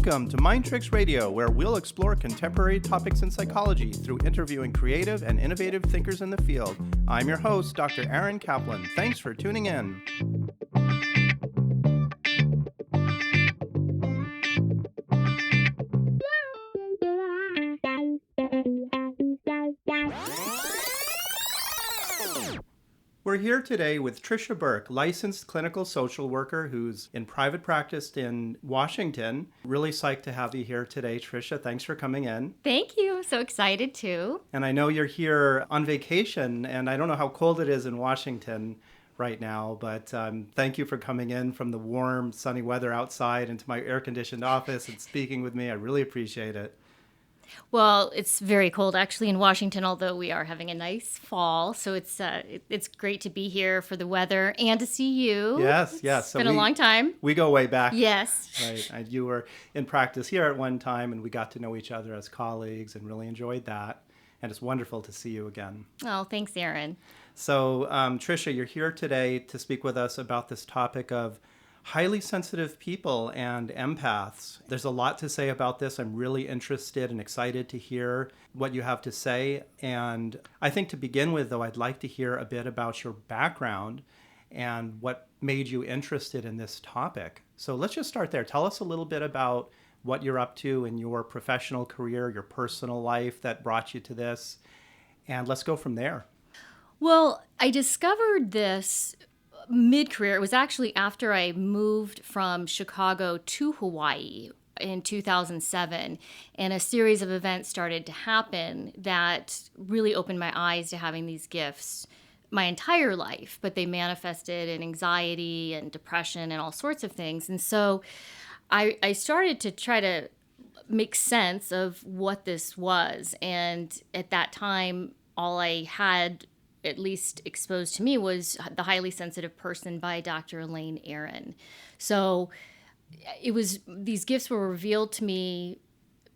Welcome to Mind Tricks Radio, where we'll explore contemporary topics in psychology through interviewing creative and innovative thinkers in the field. I'm your host, Dr. Aaron Kaplan. Thanks for tuning in. We're here today with Tricia Burke, licensed clinical social worker who's in private practice in Washington. Really psyched to have you here today, Tricia. Thanks for coming in. Thank you. So excited too. And I know you're here on vacation, and I don't know how cold it is in Washington right now, but thank you for coming in from the warm, sunny weather outside into my air-conditioned office and speaking with me. I really appreciate it. Well, it's very cold actually in Washington, although we are having a nice fall. So it's great to be here for the weather and to see you. Yes. It's been a long time. We go way back. Yes. Right. You were in practice here at one time, and we got to know each other as colleagues and really enjoyed that. And it's wonderful to see you again. Oh, thanks, Aaron. So, Tricia, you're here today to speak with us about this topic of highly sensitive people and empaths. There's a lot to say about this. I'm really interested and excited to hear what you have to say. And I think to begin with, though, I'd like to hear a bit about your background and what made you interested in this topic. So let's just start there. Tell us a little bit about what you're up to in your professional career, your personal life that brought you to this. And let's go from there. Well, I discovered this mid-career. It was actually after I moved from Chicago to Hawaii in 2007, and a series of events started to happen that really opened my eyes to having these gifts my entire life, but they manifested in anxiety and depression and all sorts of things. And so I started to try to make sense of what this was. And at that time, all I had at least exposed to me was The Highly Sensitive Person by Dr. Elaine Aron. So these gifts were revealed to me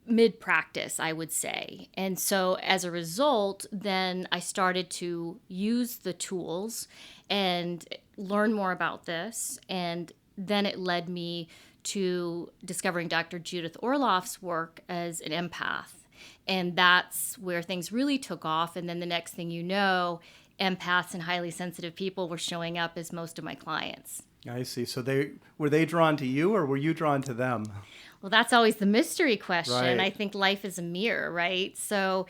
mid-practice, I would say. And so as a result, then I started to use the tools and learn more about this. And then it led me to discovering Dr. Judith Orloff's work as an empath. And that's where things really took off. And then the next thing you know, empaths and highly sensitive people were showing up as most of my clients. I see. So were they drawn to you, or were you drawn to them? Well, that's always the mystery question. Right. I think life is a mirror, right? So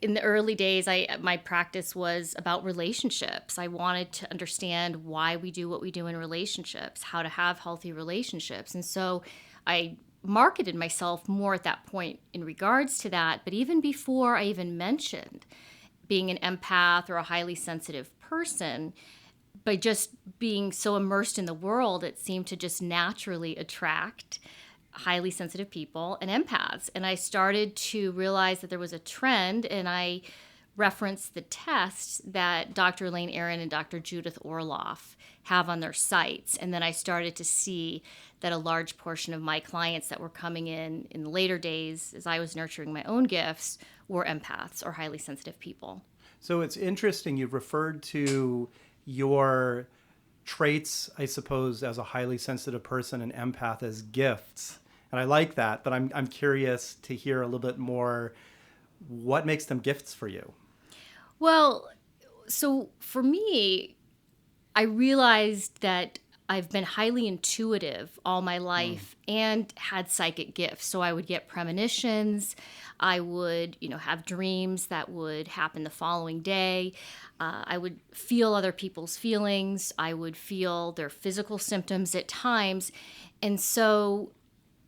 in the early days, my practice was about relationships. I wanted to understand why we do what we do in relationships, how to have healthy relationships. And so I marketed myself more at that point in regards to that. But even before I even mentioned being an empath or a highly sensitive person, by just being so immersed in the world, it seemed to just naturally attract highly sensitive people and empaths. And I started to realize that there was a trend, and I referenced the tests that Dr. Elaine Aron and Dr. Judith Orloff have on their sites. And then I started to see that a large portion of my clients that were coming in the later days, as I was nurturing my own gifts, were empaths or highly sensitive people. So it's interesting. You've referred to your traits, I suppose, as a highly sensitive person and empath as gifts. And I like that, but I'm curious to hear a little bit more. What makes them gifts for you? Well, so for me, I realized that I've been highly intuitive all my life and had psychic gifts. So I would get premonitions. I would, have dreams that would happen the following day. I would feel other people's feelings. I would feel their physical symptoms at times. And so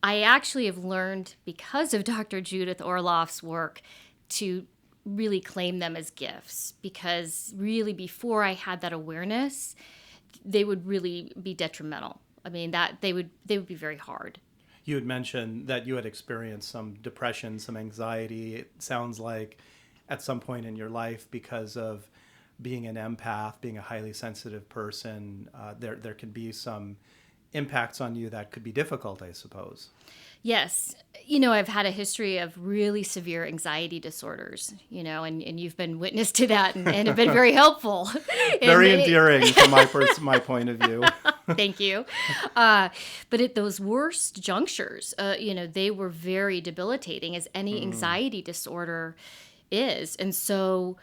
I actually have learned, because of Dr. Judith Orloff's work, to really claim them as gifts, because really before I had that awareness, they would really be detrimental. I mean, that they would be very hard. You had mentioned that you had experienced some depression, some anxiety. It sounds like at some point in your life, because of being an empath, being a highly sensitive person, there can be some impacts on you that could be difficult, I suppose. Yes. I've had a history of really severe anxiety disorders, and you've been witness to that and have been very helpful. Very endearing from my point of view. Thank you. But at those worst junctures, they were very debilitating, as any anxiety disorder is. And so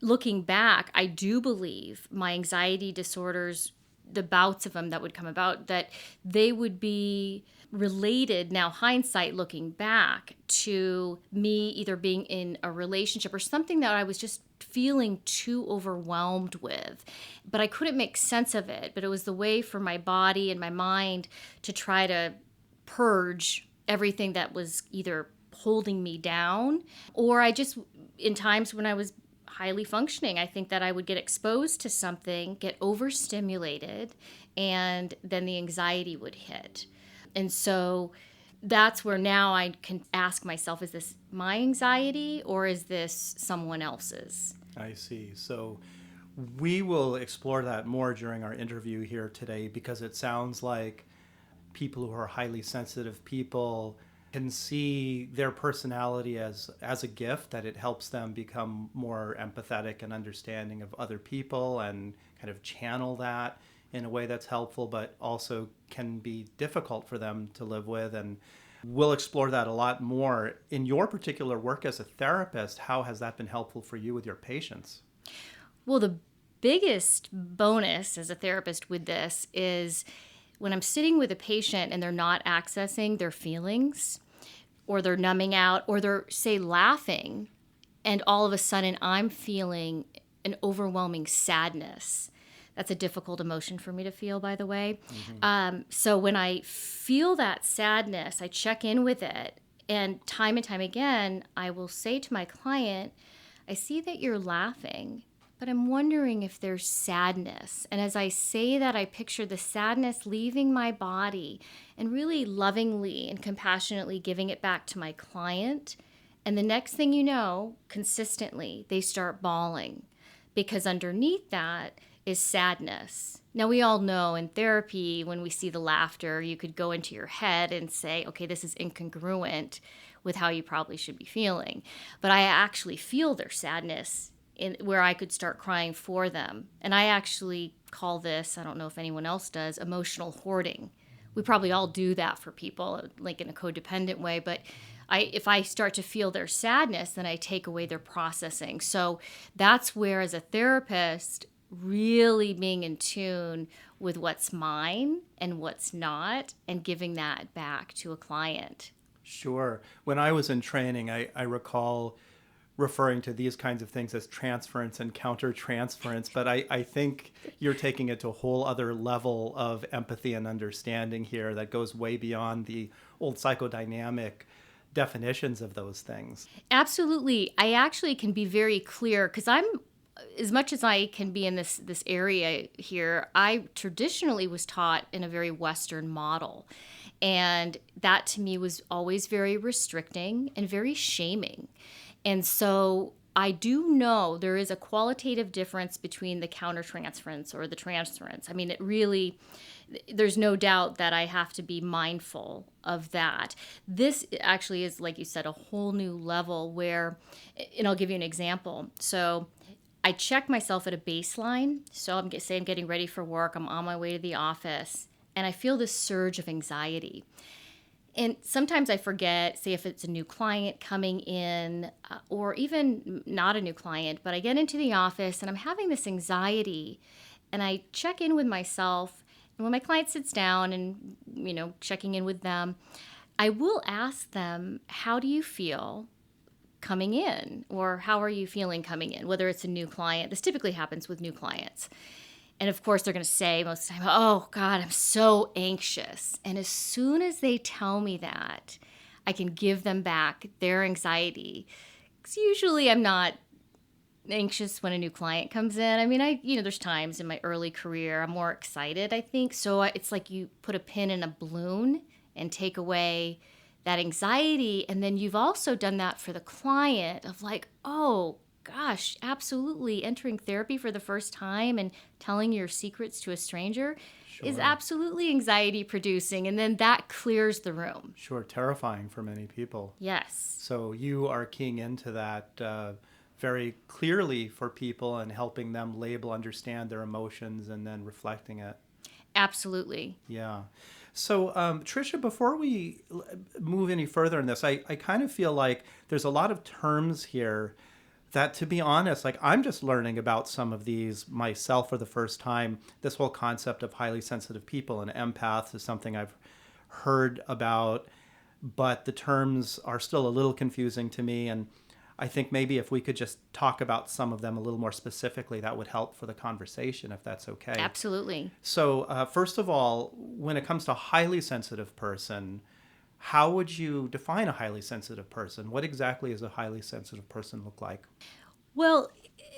looking back, I do believe my anxiety disorders, the bouts of them that would come about, that they would be related, now hindsight looking back, to me either being in a relationship or something that I was just feeling too overwhelmed with. But I couldn't make sense of it. But it was the way for my body and my mind to try to purge everything that was either holding me down, or I just, in times when I was highly functioning, I think that I would get exposed to something, get overstimulated, and then the anxiety would hit. And so that's where now I can ask myself, is this my anxiety or is this someone else's? I see. So we will explore that more during our interview here today, because it sounds like people who are highly sensitive people can see their personality as a gift, that it helps them become more empathetic and understanding of other people and kind of channel that in a way that's helpful, but also can be difficult for them to live with. And we'll explore that a lot more. In your particular work as a therapist, how has that been helpful for you with your patients? Well, the biggest bonus as a therapist with this is when I'm sitting with a patient and they're not accessing their feelings, or they're numbing out, or they're, say, laughing, and all of a sudden I'm feeling an overwhelming sadness. That's a difficult emotion for me to feel, by the way. So when I feel that sadness, I check in with it. And time again, I will say to my client, I see that you're laughing, but I'm wondering if there's sadness. And as I say that, I picture the sadness leaving my body and really lovingly and compassionately giving it back to my client. And the next thing you know, consistently, they start bawling, because underneath that is sadness. Now, we all know in therapy, when we see the laughter, you could go into your head and say, okay, this is incongruent with how you probably should be feeling. But I actually feel their sadness where I could start crying for them. And I actually call this, I don't know if anyone else does, emotional hoarding. We probably all do that for people, like in a codependent way, but if I start to feel their sadness, then I take away their processing. So that's where, as a therapist, really being in tune with what's mine and what's not, and giving that back to a client. Sure. When I was in training, I recall referring to these kinds of things as transference and countertransference, but I think you're taking it to a whole other level of empathy and understanding here that goes way beyond the old psychodynamic definitions of those things. Absolutely. I actually can be very clear, because I'm, as much as I can be in this area here, I traditionally was taught in a very Western model. And that to me was always very restricting and very shaming. And so I do know there is a qualitative difference between the countertransference or the transference. I mean, it really, there's no doubt that I have to be mindful of that. This actually is, like you said, a whole new level where, and I'll give you an example. So I check myself at a baseline. So I'm getting ready for work. I'm on my way to the office, and I feel this surge of anxiety. And sometimes I forget, say if it's a new client coming in, or even not a new client, but I get into the office and I'm having this anxiety, and I check in with myself. And when my client sits down and, checking in with them, I will ask them, how do you feel coming in? Or how are you feeling coming in? Whether it's a new client. This typically happens with new clients. And of course, they're going to say most of the time, oh, God, I'm so anxious. And as soon as they tell me that, I can give them back their anxiety. Because usually I'm not anxious when a new client comes in. I mean, there's times in my early career I'm more excited, I think. So it's like you put a pin in a balloon and take away that anxiety. And then you've also done that for the client of like, oh, gosh, absolutely. Entering therapy for the first time and telling your secrets to a stranger is absolutely anxiety producing. And then that clears the room. Sure. Terrifying for many people. Yes. So you are keying into that very clearly for people and helping them label, understand their emotions, and then reflecting it. Absolutely. Yeah. So, Tricia, before we move any further in this, I kind of feel like there's a lot of terms here that, to be honest, like I'm just learning about some of these myself for the first time. This whole concept of highly sensitive people and empaths is something I've heard about, but the terms are still a little confusing to me. And I think maybe if we could just talk about some of them a little more specifically, that would help for the conversation, if that's okay. Absolutely. So, first of all, when it comes to highly sensitive person, how would you define a highly sensitive person? What exactly does a highly sensitive person look like? Well,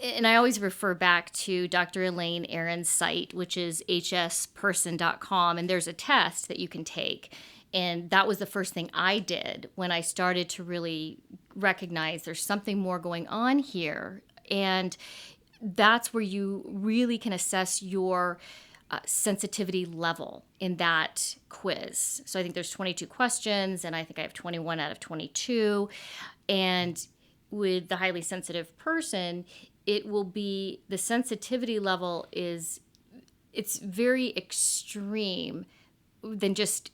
and I always refer back to Dr. Elaine Aron's site, which is hsperson.com, and there's a test that you can take. And that was the first thing I did when I started to really recognize there's something more going on here. And that's where you really can assess your sensitivity level in that quiz. So I think there's 22 questions, and I think I have 21 out of 22. And with the highly sensitive person, it will be the sensitivity level it's very extreme than just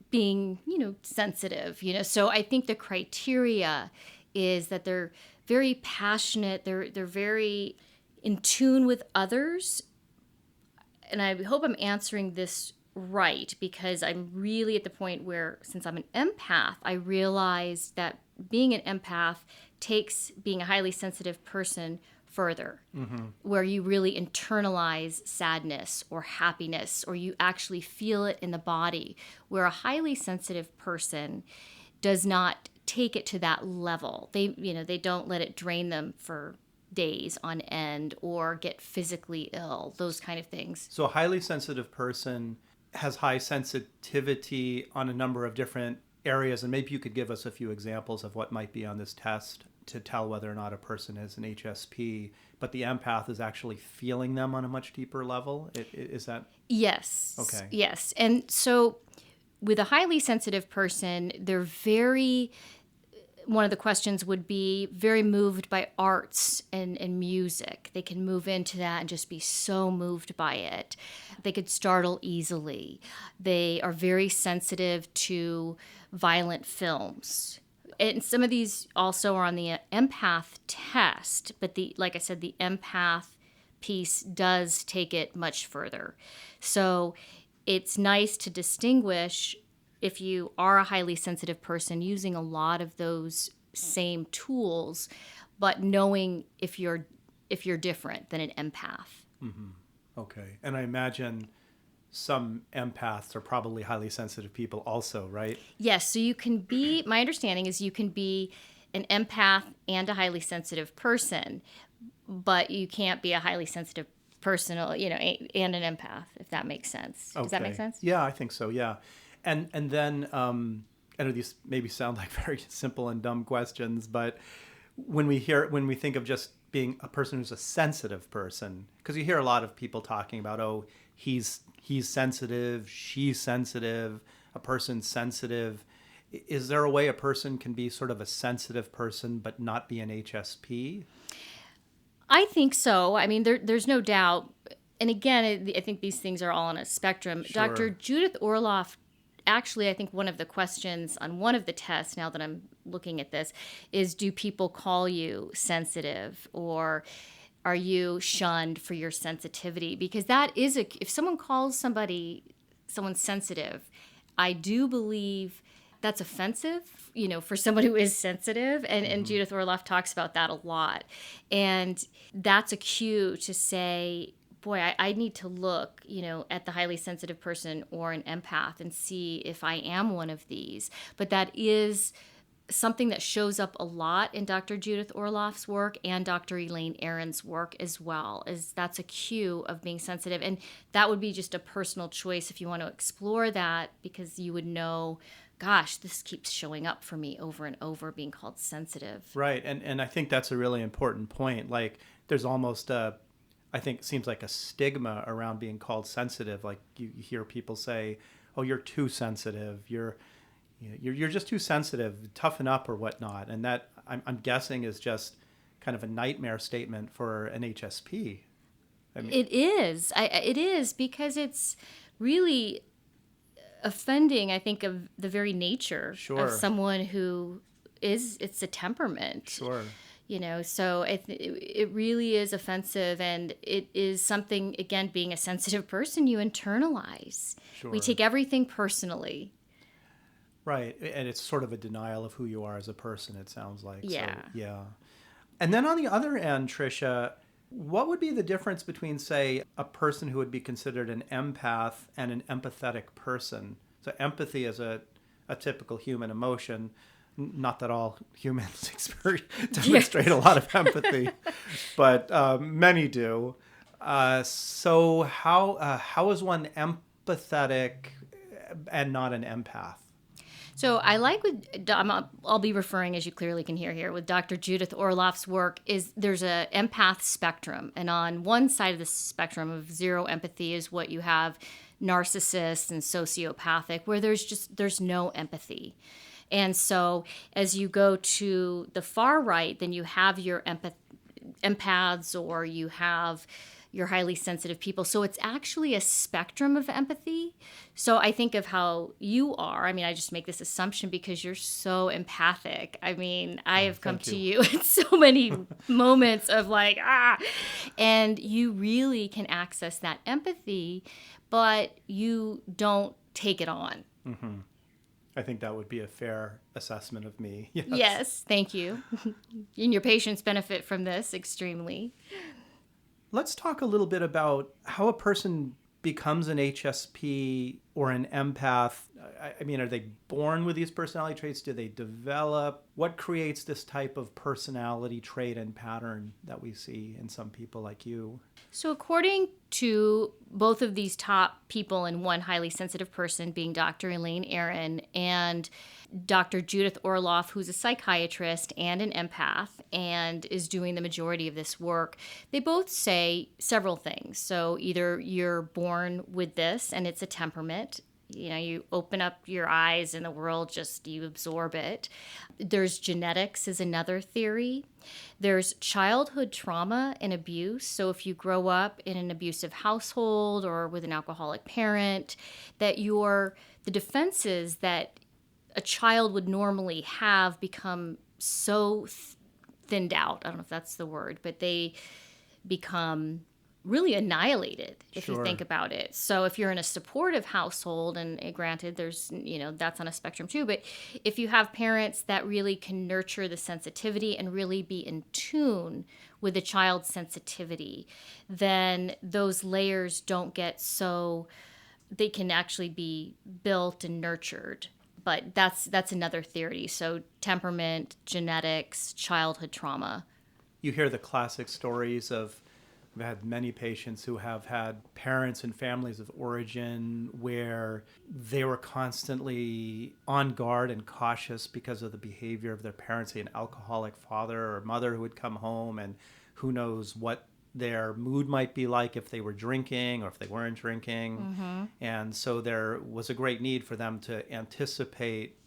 being, sensitive, So I think the criteria is that they're very passionate, they're very in tune with others. And I hope I'm answering this right, because I'm really at the point where, since I'm an empath, I realize that being an empath takes being a highly sensitive person further, where you really internalize sadness or happiness, or you actually feel it in the body, where a highly sensitive person does not take it to that level. They don't let it drain them for days on end or get physically ill, those kind of things. So, a highly sensitive person has high sensitivity on a number of different areas, and maybe you could give us a few examples of what might be on this test to tell whether or not a person is an HSP, but the empath is actually feeling them on a much deeper level. Is that? Yes. Okay. Yes. And so with a highly sensitive person, one of the questions would be very moved by arts and music. They can move into that and just be so moved by it. They could startle easily. They are very sensitive to violent films. And some of these also are on the empath test, but like I said, the empath piece does take it much further. So it's nice to distinguish, if you are a highly sensitive person, using a lot of those same tools, but knowing if you're different than an empath. Mm-hmm. Okay. And I imagine some empaths are probably highly sensitive people also, right? Yes. So my understanding is you can be an empath and a highly sensitive person, but you can't be a highly sensitive person, and an empath, if that makes sense. Okay. Does that make sense? Yeah, I think so. Yeah. And then I know these maybe sound like very simple and dumb questions, but when we think of just being a person who's a sensitive person, because you hear a lot of people talking about, oh, he's sensitive, she's sensitive, a person's sensitive. Is there a way a person can be sort of a sensitive person but not be an HSP? I think so. I mean, there's no doubt. And again, I think these things are all on a spectrum. Sure. Dr. Judith Orloff, actually, I think one of the questions on one of the tests, now that I'm looking at this, is, do people call you sensitive, or are you shunned for your sensitivity? Because that is if someone calls someone sensitive, I do believe that's offensive, for someone who is sensitive. And Judith Orloff talks about that a lot. And that's a cue to say, boy, I need to look, at the highly sensitive person or an empath and see if I am one of these. But that is something that shows up a lot in Dr. Judith Orloff's work and Dr. Elaine Aron's work as well, is that's a cue of being sensitive. And that would be just a personal choice if you want to explore that, because you would know, gosh, this keeps showing up for me over and over, being called sensitive. Right. And I think that's a really important point. Like, there's almost I think it seems like a stigma around being called sensitive. Like, you hear people say, oh, you're too sensitive. You're just too sensitive, toughen up or whatnot. And that, I'm guessing, is just kind of a nightmare statement for an HSP. I mean, it is. It is, because it's really offending, I think, of the very nature Sure. of someone who it's a temperament. Sure. So it really is offensive, and it is something, again, being a sensitive person, you internalize. Sure. We take everything personally. Right. And it's sort of a denial of who you are as a person, it sounds like. Yeah. So, yeah. And then on the other end, Tricia, what would be the difference between, say, a person who would be considered an empath and an empathetic person? So empathy is a typical human emotion. Not that all humans demonstrate a lot of empathy, but many do. So how is one empathetic and not an empath? So I like I'll be referring, as you clearly can hear here, with Dr. Judith Orloff's work, is there's a empath spectrum. And on one side of the spectrum of zero empathy is what you have narcissists and sociopathic, where there's no empathy. And so as you go to the far right, then you have your empaths, or you have your highly sensitive people. So it's actually a spectrum of empathy. So I think of how you are. I mean, I just make this assumption because you're so empathic. I mean, I have come to you in so many moments of like, and you really can access that empathy, but you don't take it on. Mm-hmm. I think that would be a fair assessment of me. Yes, thank you. And your patients benefit from this extremely. Let's talk a little bit about how a person becomes an HSP or an empath. I mean, are they born with these personality traits? Do they develop? What creates this type of personality trait and pattern that we see in some people like you? So according to both of these top people, and one highly sensitive person being Dr. Elaine Aron and Dr. Judith Orloff, who's a psychiatrist and an empath and is doing the majority of this work, they both say several things. So either you're born with this and it's a temperament. You open up your eyes and the world you absorb it. There's genetics is another theory. There's childhood trauma and abuse. So if you grow up in an abusive household or with an alcoholic parent, that the defenses that a child would normally have become so thinned out. I don't know if that's the word, but they become really annihilated if you think about it. So if you're in a supportive household, and granted there's, that's on a spectrum too, but if you have parents that really can nurture the sensitivity and really be in tune with the child's sensitivity, then those layers don't get they can actually be built and nurtured. But that's another theory. So temperament, genetics, childhood trauma. You hear the classic stories of, I've had many patients who have had parents and families of origin where they were constantly on guard and cautious because of the behavior of their parents, say an alcoholic father or mother who would come home, and who knows what their mood might be like if they were drinking or if they weren't drinking. Mm-hmm. And so there was a great need for them to anticipate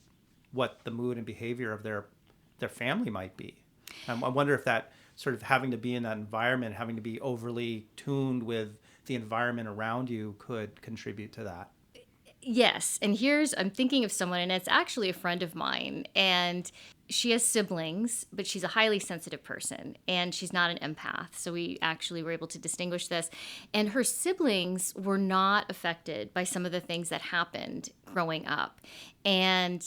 what the mood and behavior of their family might be. I wonder if that sort of having to be in that environment, having to be overly tuned with the environment around you could contribute to that. Yes. And I'm thinking of someone, and it's actually a friend of mine, and she has siblings, but she's a highly sensitive person, and she's not an empath. So we actually were able to distinguish this. And her siblings were not affected by some of the things that happened growing up. And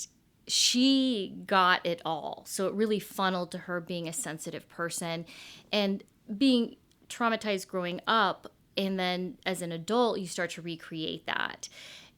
she got it all. So it really funneled to her being a sensitive person and being traumatized growing up. And then as an adult, you start to recreate that,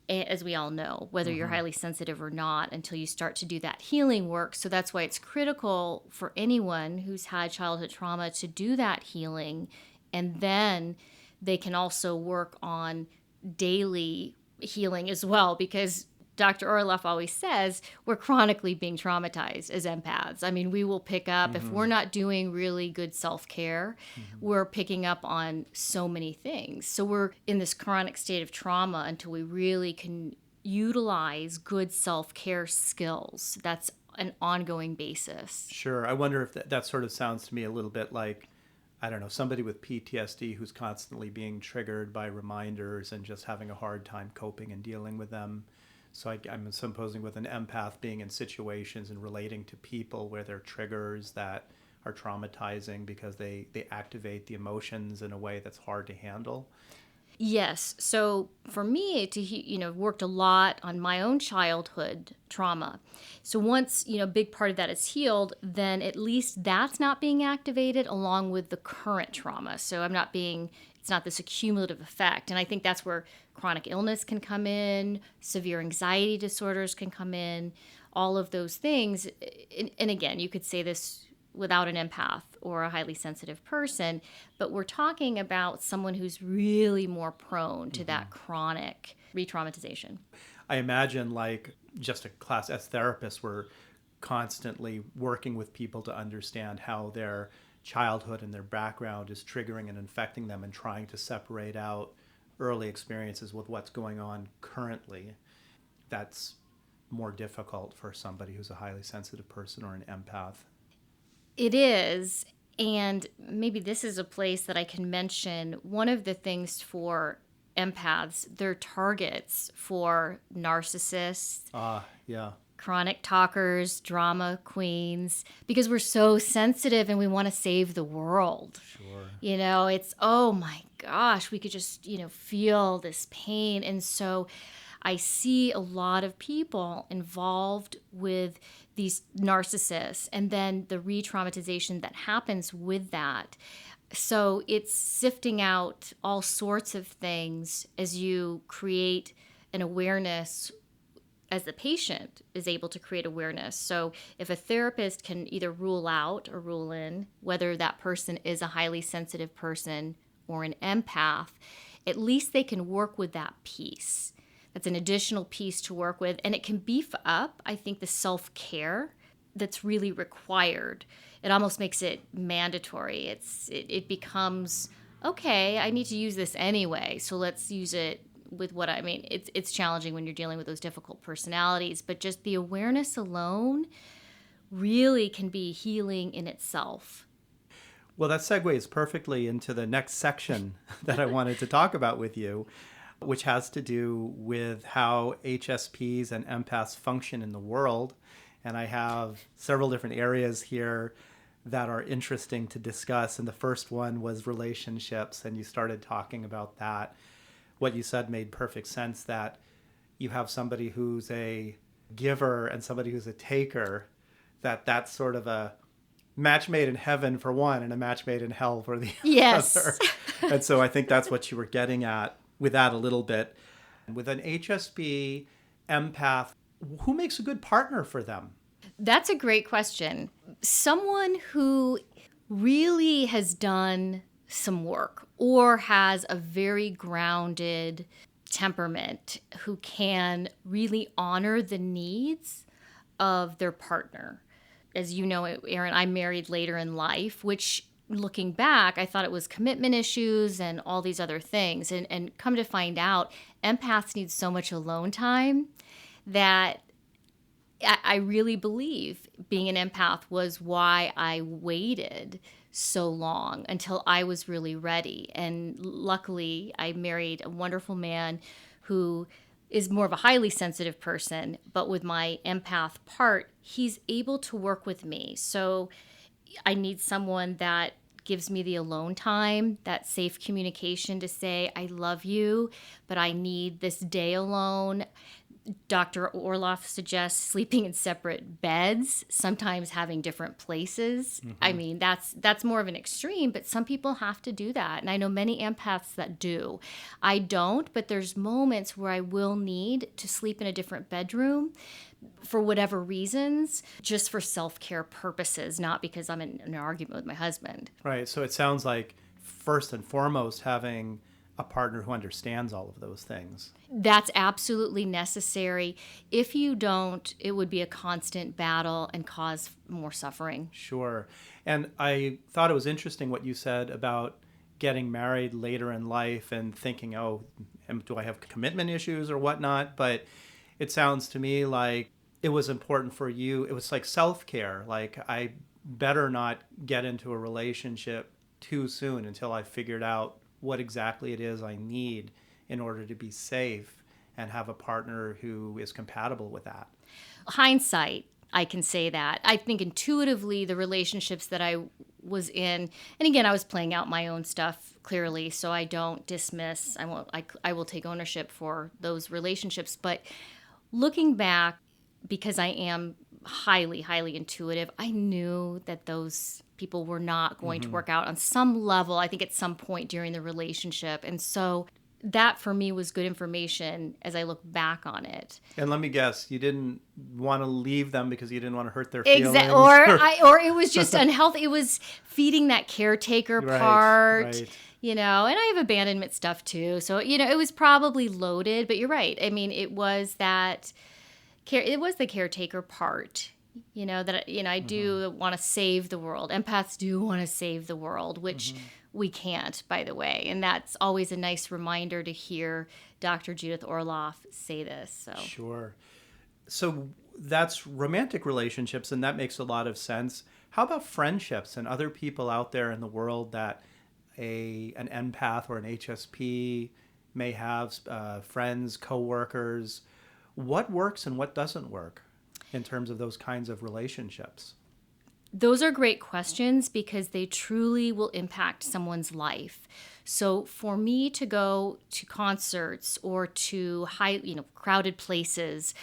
as we all know, whether you're highly sensitive or not, until you start to do that healing work. So that's why it's critical for anyone who's had childhood trauma to do that healing. And then they can also work on daily healing as well, because Dr. Orloff always says we're chronically being traumatized as empaths. I mean, we will pick up, if we're not doing really good self-care, we're picking up on so many things. So we're in this chronic state of trauma until we really can utilize good self-care skills. That's an ongoing basis. Sure. I wonder if that sort of sounds to me a little bit like I don't know, somebody with PTSD who's constantly being triggered by reminders and just having a hard time coping and dealing with them. So I'm supposing with an empath being in situations and relating to people where there are triggers that are traumatizing because they activate the emotions in a way that's hard to handle. Yes. So for me, worked a lot on my own childhood trauma. So once, a big part of that is healed, then at least that's not being activated along with the current trauma. So it's not this accumulative effect. And I think that's where chronic illness can come in, severe anxiety disorders can come in, all of those things. And again, you could say this without an empath or a highly sensitive person, but we're talking about someone who's really more prone to that chronic re-traumatization. I imagine like just a class as therapists, we're constantly working with people to understand how their childhood and their background is triggering and infecting them and trying to separate out early experiences with what's going on currently. That's more difficult for somebody who's a highly sensitive person or an empath. It is. And maybe this is a place that I can mention. One of the things for empaths, they're targets for narcissists, Yeah. chronic talkers, drama queens, because we're so sensitive and we want to save the world. Sure. It's, oh my gosh, we could just, feel this pain. And so I see a lot of people involved with these narcissists and then the re-traumatization that happens with that. So it's sifting out all sorts of things as you create an awareness, as the patient is able to create awareness. So if a therapist can either rule out or rule in whether that person is a highly sensitive person or an empath, at least they can work with that piece. That's an additional piece to work with. And it can beef up, I think, the self-care that's really required. It almost makes it mandatory. It becomes, okay, I need to use this anyway, so let's use it with it's challenging when you're dealing with those difficult personalities, but just the awareness alone really can be healing in itself. Well, that segues perfectly into the next section that I wanted to talk about with you, which has to do with how HSPs and empaths function in the world. And I have several different areas here that are interesting to discuss. And the first one was relationships, and you started talking about that. What you said made perfect sense, that you have somebody who's a giver and somebody who's a taker, that's sort of a match made in heaven for one and a match made in hell for the Yes. other. And so I think that's what you were getting at with that a little bit. With an HSP empath, who makes a good partner for them? That's a great question. Someone who really has done some work or has a very grounded temperament, who can really honor the needs of their partner. As you know, Erin, I married later in life, which looking back, I thought it was commitment issues and all these other things. And come to find out, empaths need so much alone time that I really believe being an empath was why I waited so long until I was really ready. And luckily, I married a wonderful man who is more of a highly sensitive person, but with my empath part, he's able to work with me. So I need someone that gives me the alone time, that safe communication to say, I love you, but I need this day alone. Dr. Orloff suggests sleeping in separate beds, sometimes having different places. Mm-hmm. I mean, that's more of an extreme, but some people have to do that. And I know many empaths that do. I don't, but there's moments where I will need to sleep in a different bedroom for whatever reasons, just for self-care purposes, not because I'm in an argument with my husband. Right. So it sounds like first and foremost having a partner who understands all of those things. That's absolutely necessary. If you don't, it would be a constant battle and cause more suffering. Sure. And I thought it was interesting what you said about getting married later in life and thinking, oh, do I have commitment issues or whatnot? But it sounds to me like it was important for you. It was like self-care. Like, I better not get into a relationship too soon until I figured out what exactly it is I need in order to be safe and have a partner who is compatible with that. Hindsight, I can say that. I think intuitively the relationships that I was in, and again, I was playing out my own stuff clearly, so I don't dismiss, I will take ownership for those relationships. But looking back, because I am highly, highly intuitive, I knew that those people were not going to work out on some level, I think at some point during the relationship. And so that for me was good information as I look back on it. And let me guess, you didn't want to leave them because you didn't want to hurt their feelings? Exactly. Or it was just unhealthy. It was feeding that caretaker part, right. and I have abandonment stuff too. So, it was probably loaded, but you're right. I mean, it was the caretaker part, that, I do want to save the world. Empaths do want to save the world, which we can't, by the way. And that's always a nice reminder to hear Dr. Judith Orloff say this. So. Sure. So that's romantic relationships, and that makes a lot of sense. How about friendships and other people out there in the world that an empath or an HSP may have, friends, coworkers? What works and what doesn't work in terms of those kinds of relationships? Those are great questions because they truly will impact someone's life. So for me to go to concerts or to crowded places,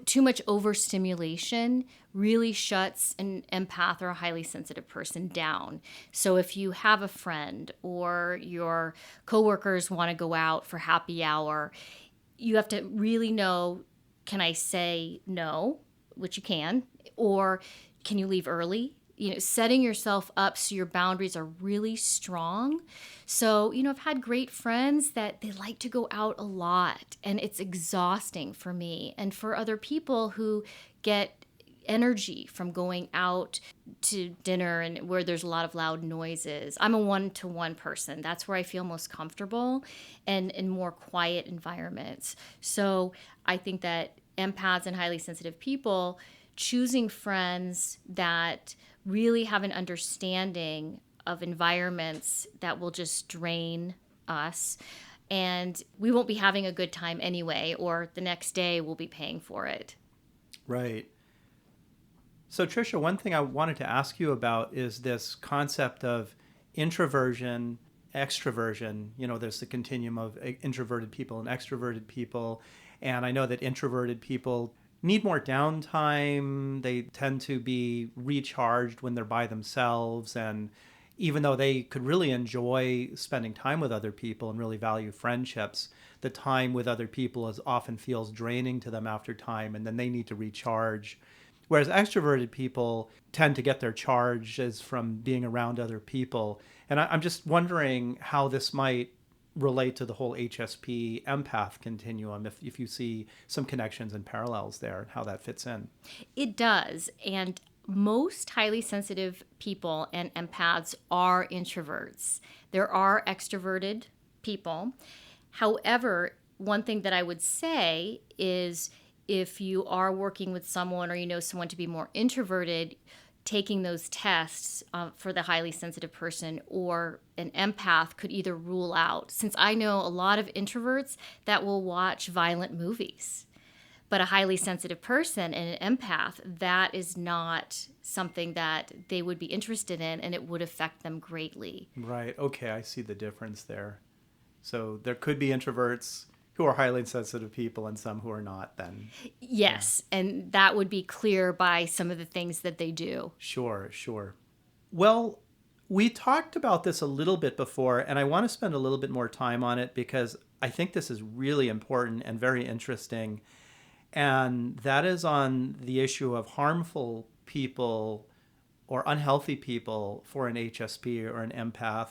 too much overstimulation really shuts an empath or a highly sensitive person down. So if you have a friend or your coworkers want to go out for happy hour, you have to really know, can I say no, which you can, or can you leave early? Setting yourself up so your boundaries are really strong. So, I've had great friends that they like to go out a lot, and it's exhausting for me and for other people who get energy from going out to dinner and where there's a lot of loud noises. I'm a one-to-one person. That's where I feel most comfortable and in more quiet environments. So I think that empaths and highly sensitive people choosing friends that really have an understanding of environments that will just drain us, and we won't be having a good time anyway, or the next day we'll be paying for it. Right. So Tricia, one thing I wanted to ask you about is this concept of introversion, extroversion. There's the continuum of introverted people and extroverted people. And I know that introverted people need more downtime. They tend to be recharged when they're by themselves. And even though they could really enjoy spending time with other people and really value friendships, the time with other people often feels draining to them after time, and then they need to recharge. Whereas extroverted people tend to get their charges from being around other people. And I'm just wondering how this might relate to the whole HSP empath continuum, if you see some connections and parallels there, and how that fits in. It does. And most highly sensitive people and empaths are introverts. There are extroverted people. However, one thing that I would say is if you are working with someone or you know someone to be more introverted, taking those tests for the highly sensitive person or an empath could either rule out. Since I know a lot of introverts that will watch violent movies, but a highly sensitive person and an empath, that is not something that they would be interested in, and it would affect them greatly. Right. Okay, I see the difference there. So there could be introverts who are highly sensitive people and some who are not then. Yes, yeah. And that would be clear by some of the things that they do. Sure. Well, we talked about this a little bit before, and I want to spend a little bit more time on it because I think this is really important and very interesting. And that is on the issue of harmful people or unhealthy people for an HSP or an empath.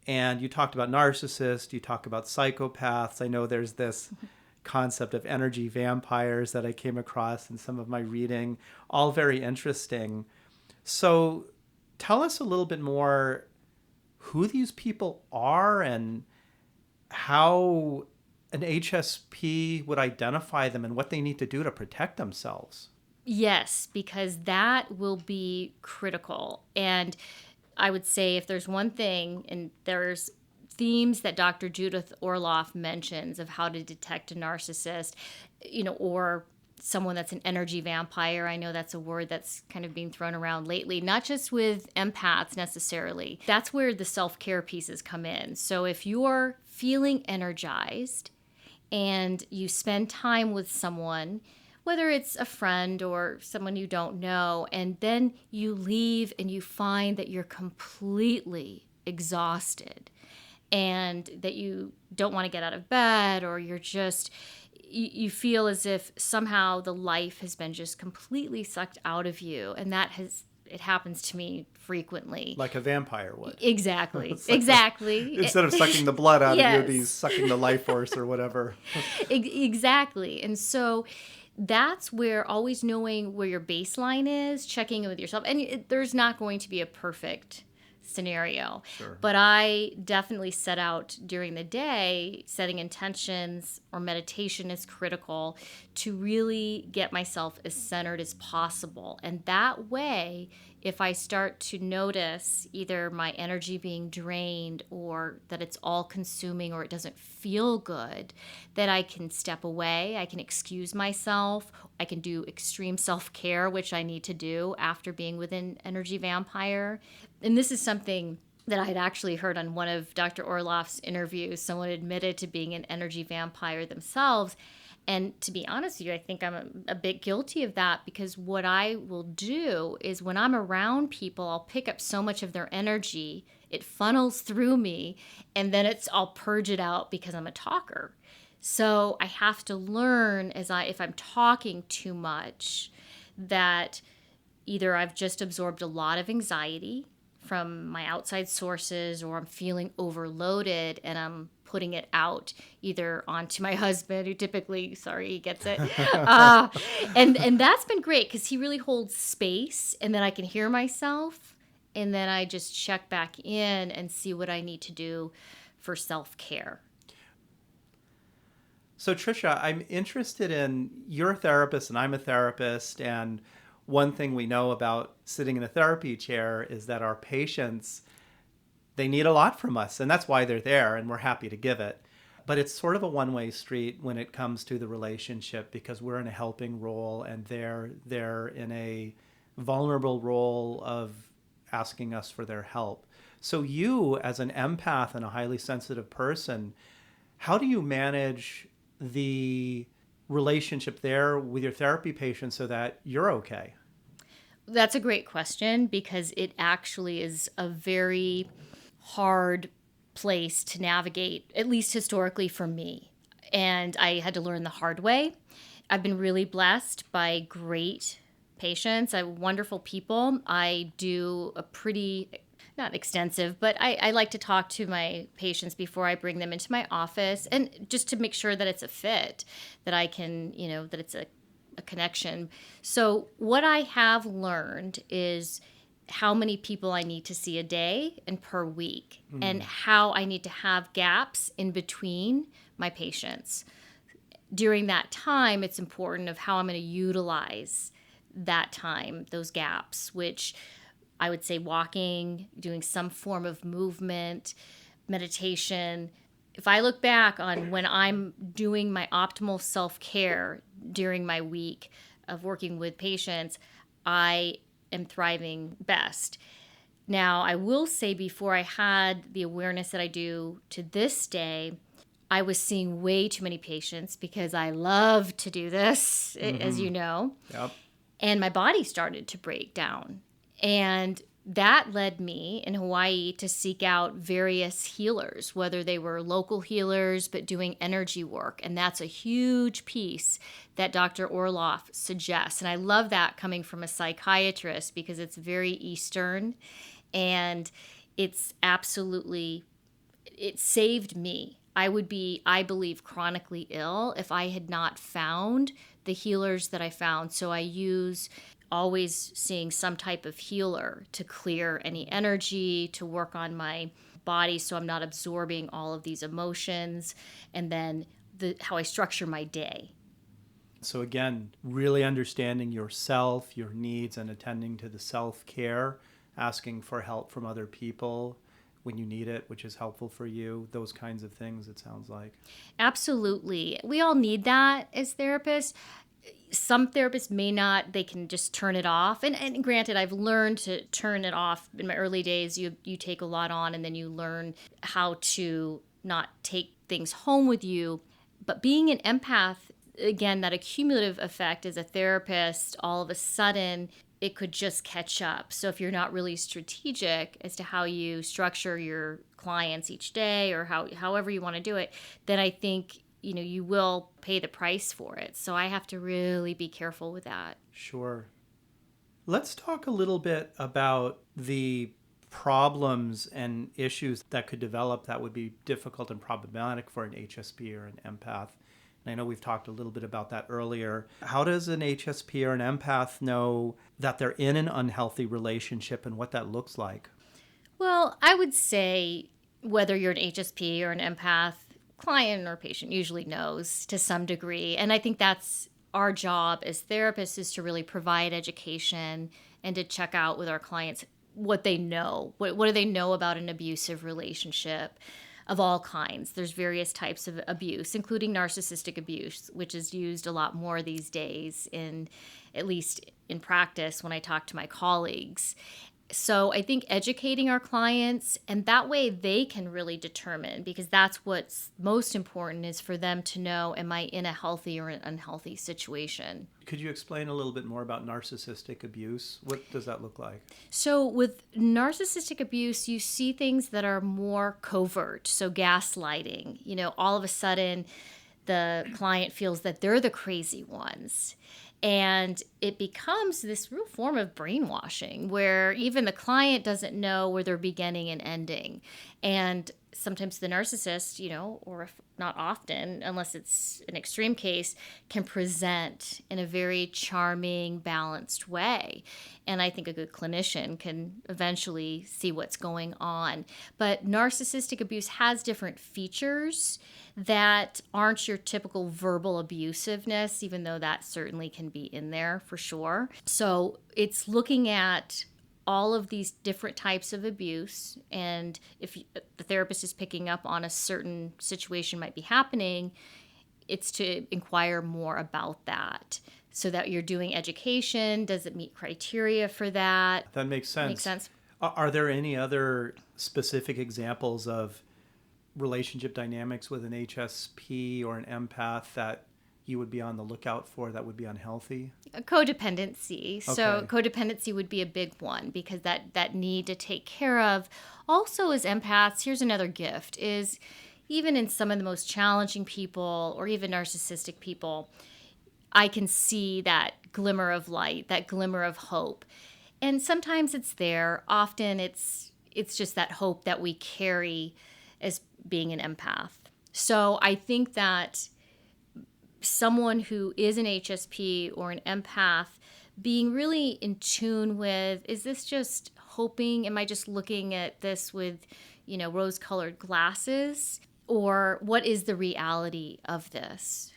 And you talked about narcissists, you talk about psychopaths. I know there's this concept of energy vampires that I came across in some of my reading, all very interesting. So tell us a little bit more who these people are and how an HSP would identify them and what they need to do to protect themselves. Yes, because that will be critical. And I would say if there's one thing, and there's themes that Dr. Judith Orloff mentions of how to detect a narcissist, or someone that's an energy vampire. I know that's a word that's kind of being thrown around lately, not just with empaths necessarily. That's where the self-care pieces come in. So if you're feeling energized and you spend time with someone, whether it's a friend or someone you don't know, and then you leave and you find that you're completely exhausted and that you don't want to get out of bed, or you feel as if somehow the life has been just completely sucked out of you. And it happens to me frequently. Like a vampire would. Exactly. Like Exactly. Instead of sucking the blood out Yes. of you, he's sucking the life force or whatever. Exactly. And so that's where always knowing where your baseline is, checking in with yourself. And there's not going to be a perfect scenario. Sure. But I definitely set out during the day, setting intentions or meditation is critical to really get myself as centered as possible. And that way, if I start to notice either my energy being drained or that it's all consuming or it doesn't feel good, that I can step away, I can excuse myself, I can do extreme self-care, which I need to do after being with an energy vampire. And this is something that I had actually heard on one of Dr. Orloff's interviews. Someone admitted to being an energy vampire themselves. And to be honest with you, I think I'm a bit guilty of that, because what I will do is when I'm around people, I'll pick up so much of their energy, it funnels through me, and then I'll purge it out because I'm a talker. So I have to learn if I'm talking too much, that either I've just absorbed a lot of anxiety from my outside sources, or I'm feeling overloaded and I'm putting it out either onto my husband, who typically, he gets it. And that's been great because he really holds space, and then I can hear myself, and then I just check back in and see what I need to do for self-care. So Tricia, I'm interested you're a therapist and I'm a therapist, and one thing we know about sitting in a therapy chair is that our patients, they need a lot from us, and that's why they're there, and we're happy to give it. But it's sort of a one-way street when it comes to the relationship, because we're in a helping role and they're in a vulnerable role of asking us for their help. So you, as an empath and a highly sensitive person, how do you manage the relationship there with your therapy patients so that you're okay? That's a great question, because it actually is a very hard place to navigate, at least historically for me. And I had to learn the hard way. I've been really blessed by great patients, wonderful people. I do a pretty, not extensive, but I like to talk to my patients before I bring them into my office, and just to make sure that it's a fit, that I can, that it's a connection. So what I have learned is how many people I need to see a day and per week, and how I need to have gaps in between my patients. During that time, it's important of how I'm going to utilize that time, those gaps, which I would say walking, doing some form of movement, meditation. If I look back on when I'm doing my optimal self-care during my week of working with patients, I am thriving best. Now, I will say, before I had the awareness that I do to this day, I was seeing way too many patients, because I love to do this, as you know. Yep. And my body started to break down. And that led me in Hawaii to seek out various healers, whether they were local healers, but doing energy work. And that's a huge piece that Dr. Orloff suggests. And I love that coming from a psychiatrist, because it's very Eastern, and it's absolutely, it saved me. I would be, I believe, chronically ill if I had not found the healers that I found. So I use always seeing some type of healer to clear any energy, to work on my body so I'm not absorbing all of these emotions, and then how I structure my day. So again, really understanding yourself, your needs, and attending to the self-care asking for help from other people when you need it, which is helpful for you, those kinds of things, it sounds like. Absolutely. We all need that as therapists. Some therapists may not, they can just turn it off. And granted, I've learned to turn it off. In my early days, you take a lot on and then you learn how to not take things home with you. But being an empath, again, that accumulative effect as a therapist, all of a sudden, it could just catch up. So if you're not really strategic as to how you structure your clients each day or however you want to do it, then I think you will pay the price for it. So I have to really be careful with that. Sure. Let's talk a little bit about the problems and issues that could develop that would be difficult and problematic for an HSP or an empath. And I know we've talked a little bit about that earlier. How does an HSP or an empath know that they're in an unhealthy relationship and what that looks like? Well, I would say whether you're an HSP or an empath, client or patient usually knows to some degree. And I think that's our job as therapists, is to really provide education and to check out with our clients what they know. What do they know about an abusive relationship of all kinds? There's various types of abuse, including narcissistic abuse, which is used a lot more these days, at least in practice when I talk to my colleagues. So I think educating our clients, and that way they can really determine, because that's what's most important, is for them to know, am I in a healthy or an unhealthy situation? Could you explain a little bit more about narcissistic abuse? What does that look like? So with narcissistic abuse, you see things that are more covert. So gaslighting, all of a sudden the client feels that they're the crazy ones. And it becomes this real form of brainwashing where even the client doesn't know where they're beginning and ending. And sometimes the narcissist, or if not often, unless it's an extreme case, can present in a very charming, balanced way. And I think a good clinician can eventually see what's going on. But narcissistic abuse has different features that aren't your typical verbal abusiveness, even though that certainly can be in there for sure. So it's looking at all of these different types of abuse, and if the therapist is picking up on a certain situation might be happening, it's to inquire more about that so that you're doing education. Does it meet criteria for that? That makes sense. Makes sense. Are there any other specific examples of relationship dynamics with an HSP or an empath that you would be on the lookout for that would be unhealthy? Codependency. So codependency would be a big one, because that need to take care of. Also, as empaths, here's another gift, is even in some of the most challenging people or even narcissistic people, I can see that glimmer of light, that glimmer of hope. And sometimes it's there. Often it's just that hope that we carry as being an empath. So I think that someone who is an HSP or an empath being really in tune with, is this just hoping? Am I just looking at this with, rose-colored glasses? Or what is the reality of this?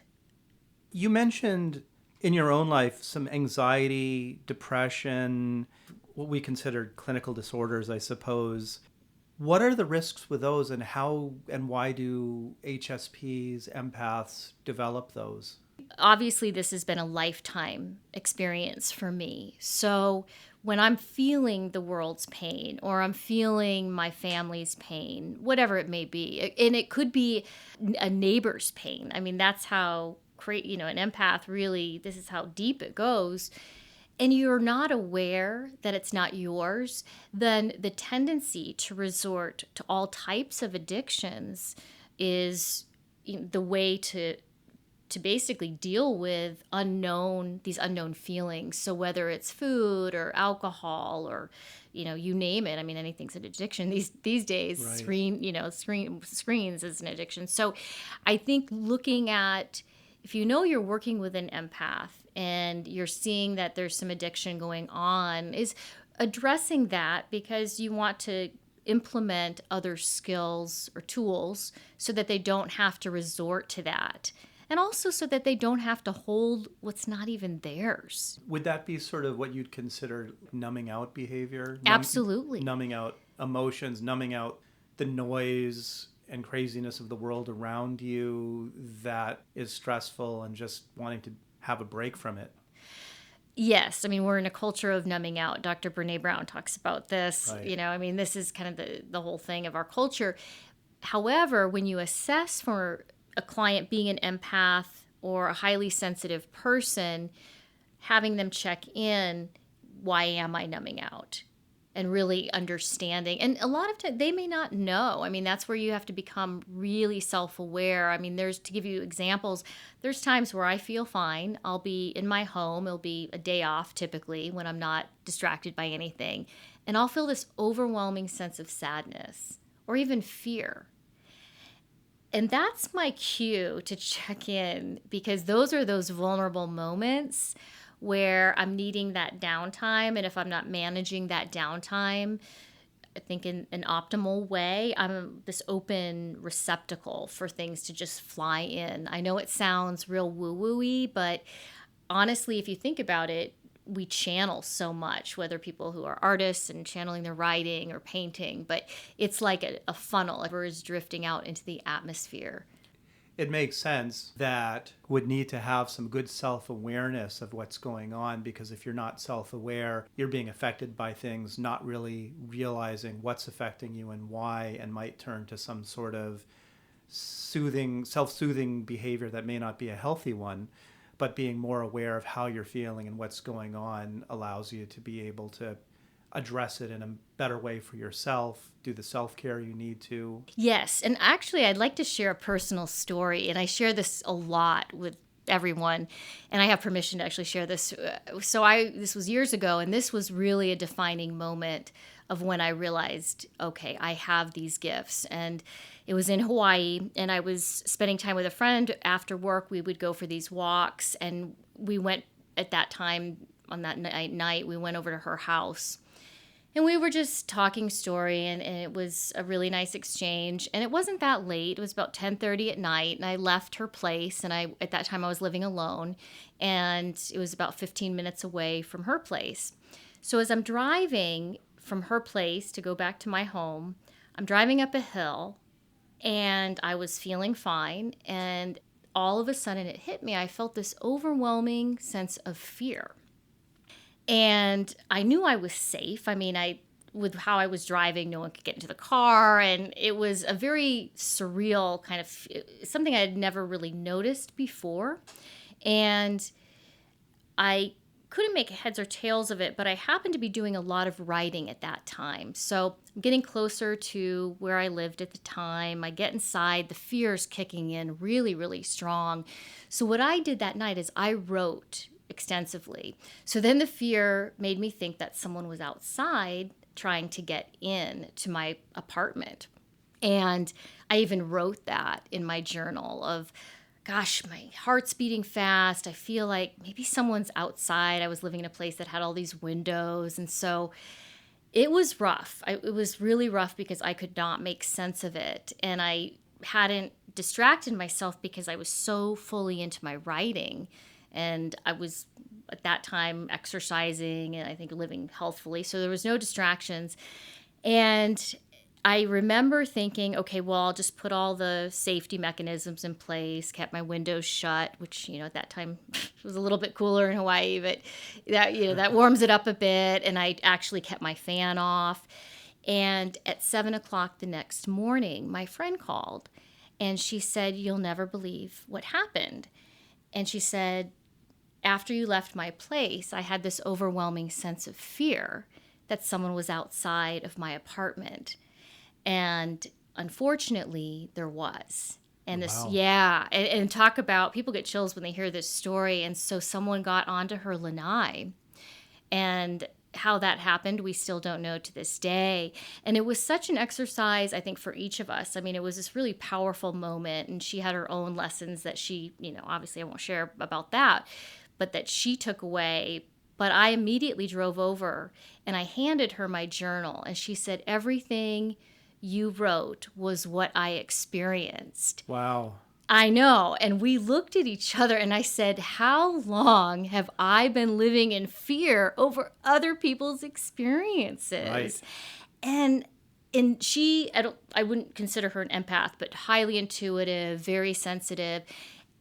You mentioned in your own life some anxiety, depression, what we considered clinical disorders, I suppose. What are the risks with those, and how and why do HSPs, empaths develop those? Obviously, this has been a lifetime experience for me. So when I'm feeling the world's pain, or I'm feeling my family's pain, whatever it may be, and it could be a neighbor's pain. I mean, that's how an empath really, this is how deep it goes. And you're not aware that it's not yours, then the tendency to resort to all types of addictions is the way to basically deal with these unknown feelings. So whether it's food or alcohol or, you name it. I mean, anything's an addiction these days. Right. Screens is an addiction. So I think looking at, if you're working with an empath and you're seeing that there's some addiction going on, is addressing that, because you want to implement other skills or tools so that they don't have to resort to that. and also so that they don't have to hold what's not even theirs. Would that be sort of what you'd consider numbing out behavior? Absolutely. Numbing out emotions, numbing out the noise and craziness of the world around you that is stressful, and just wanting to have a break from it. Yes. I mean, we're in a culture of numbing out. Dr. Brene Brown talks about this. Right. I mean, this is kind of the whole thing of our culture. However, when you assess for a client being an empath or a highly sensitive person, having them check in, why am I numbing out? And really understanding. And a lot of times they may not know. I mean, that's where you have to become really self-aware. I mean, to give you examples, there's times where I feel fine. I'll be in my home. It'll be a day off typically when I'm not distracted by anything. And I'll feel this overwhelming sense of sadness or even fear. And that's my cue to check in, because those are those vulnerable moments where I'm needing that downtime. And if I'm not managing that downtime, I think in an optimal way, I'm this open receptacle for things to just fly in. I know it sounds real woo-woo-y, but honestly, if you think about it, we channel so much, whether people who are artists and channeling their writing or painting, but it's like a funnel. Whatever is drifting out into the atmosphere. It makes sense that would need to have some good self-awareness of what's going on, because if you're not self-aware, you're being affected by things, not really realizing what's affecting you and why, and might turn to some sort of self-soothing behavior that may not be a healthy one. But being more aware of how you're feeling and what's going on allows you to be able to address it in a better way for yourself, do the self-care you need to. Yes, and actually I'd like to share a personal story, and I share this a lot with everyone, and I have permission to actually share this. This was years ago, and this was really a defining moment of when I realized, okay, I have these gifts. And it was in Hawaii, and I was spending time with a friend. After work, we would go for these walks, and we went at that time on that night, we went over to her house. And we were just talking story, and it was a really nice exchange. And it wasn't that late. It was about 10:30 at night, and I left her place. And at that time, I was living alone, and it was about 15 minutes away from her place. So as I'm driving from her place to go back to my home, I'm driving up a hill, and I was feeling fine. And all of a sudden, it hit me. I felt this overwhelming sense of fear. And I knew I was safe. I mean, with how I was driving, no one could get into the car. And it was a very surreal kind of something I had never really noticed before. And I couldn't make heads or tails of it, but I happened to be doing a lot of writing at that time. So I'm getting closer to where I lived at the time. I get inside, the fear's kicking in really, really strong. So what I did that night is I wrote extensively. So then the fear made me think that someone was outside trying to get in to my apartment. And I even wrote that in my journal of, gosh, my heart's beating fast. I feel like maybe someone's outside. I was living in a place that had all these windows. And so it was rough. It was really rough because I could not make sense of it. And I hadn't distracted myself because I was so fully into my writing. And I was, at that time, exercising and I think living healthfully. So there was no distractions. And I remember thinking, okay, well, I'll just put all the safety mechanisms in place, kept my windows shut, which, at that time was a little bit cooler in Hawaii, but that warms it up a bit. And I actually kept my fan off. And at 7:00 the next morning, my friend called and she said, "You'll never believe what happened." And she said, "After you left my place, I had this overwhelming sense of fear that someone was outside of my apartment." And unfortunately, there was. And this, Wow. yeah, and talk about, people get chills when they hear this story. And so someone got onto her lanai. And how that happened, we still don't know to this day. And it was such an exercise, I think, for each of us. I mean, it was this really powerful moment. And she had her own lessons that she, obviously I won't share about that, but that she took away. But I immediately drove over and I handed her my journal. And she said, "Everything you wrote was what I experienced." Wow. I know. And we looked at each other and I said, how long have I been living in fear over other people's experiences? Right. And I wouldn't consider her an empath, but highly intuitive, very sensitive.